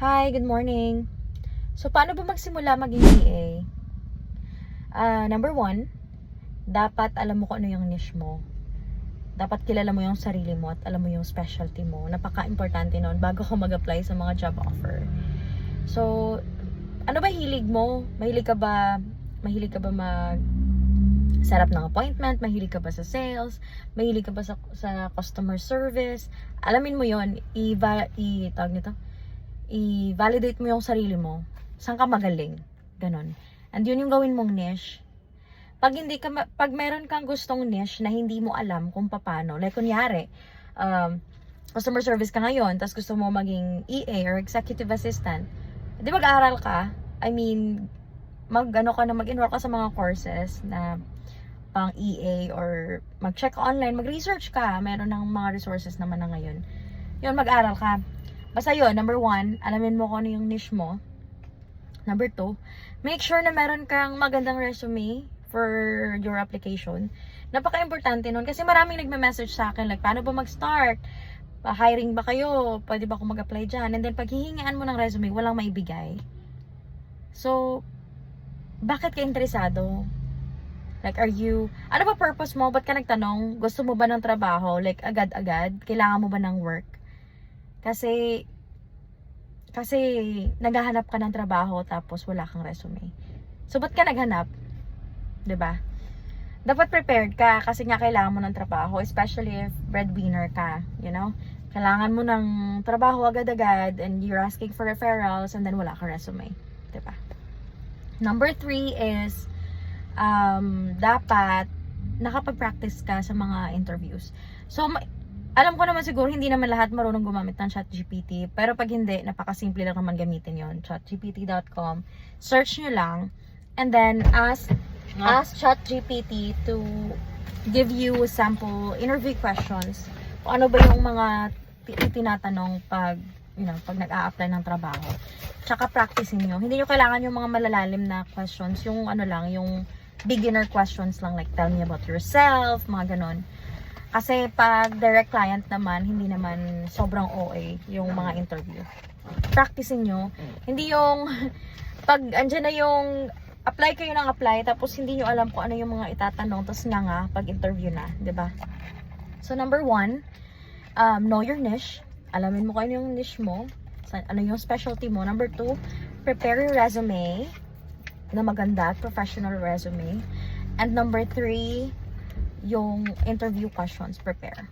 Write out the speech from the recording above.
Hi, good morning. So, paano ba magsimula maging VA? Number one, dapat alam mo kung ano yung niche mo. Dapat kilala mo yung sarili mo at alam mo yung specialty mo. Napaka-importante nun bago ka mag-apply sa mga job offer. So, ano ba hilig mo? Mahilig ka ba mag set up ng appointment? Mahilig ka ba sa sales? Mahilig ka ba sa customer service? Alamin mo yon, i-validate mo yung sarili mo. Saan ka magaling? Ganon. And yun yung gawin mong niche. Pag meron kang gustong niche na hindi mo alam kung paano, like kunyari, customer service ka ngayon, tapos gusto mo maging EA or executive assistant, di mag-aaral ka? I mean, mag-enroll ka sa mga courses na pang EA or mag-check online, mag-research ka. Meron ng mga resources naman na ngayon. Yun, mag-aral ka. Basta yun, number one, alamin mo kung ano yung niche mo. Number two, make sure na meron kang magandang resume for your application. Napaka-importante nun kasi maraming nagme-message sa akin like, paano ba mag-start? Hiring ba kayo? Pwede ba ako mag-apply dyan? And then, pag hihingaan mo ng resume, walang maibigay. So, bakit ka interesado? Like, ano ba purpose mo? Ba't ka nagtanong? Gusto mo ba ng trabaho? Like, agad-agad? Kailangan mo ba ng work? Kasi naghahanap ka ng trabaho tapos wala kang resume. So, ba't ka naghanap? 'Di ba? Dapat prepared ka kasi nga kailangan mo ng trabaho, especially if breadwinner ka, you know? Kailangan mo ng trabaho agad-agad and you're asking for referrals and then wala kang resume. 'Di ba? Number 3 is dapat nakapag-practice ka sa mga interviews. So, alam ko naman siguro hindi naman lahat marunong gumamit ng ChatGPT, pero pag hindi, napakasimple lang naman gamitin yon. ChatGPT.com, search nyo lang, and then ask ChatGPT to give you sample interview questions. Kung ano ba yung mga tinatanong pag nag-a-apply ng trabaho. Tsaka practicein nyo. Hindi nyo kailangan yung mga malalalim na questions, yung yung beginner questions lang, like tell me about yourself, mga ganon. Kasi pag direct client naman, hindi naman sobrang OA yung mga interview. Practicein nyo. Hindi yung pag andyan na yung apply kayo ng apply, tapos hindi nyo alam kung ano yung mga itatanong, tapos nga pag interview na, 'di ba? So number 1, know your niche. Alamin mo kung ano yung niche mo, ano yung specialty mo. Number 2, prepare your resume na maganda, professional resume. And number 3, yung interview questions, prepare.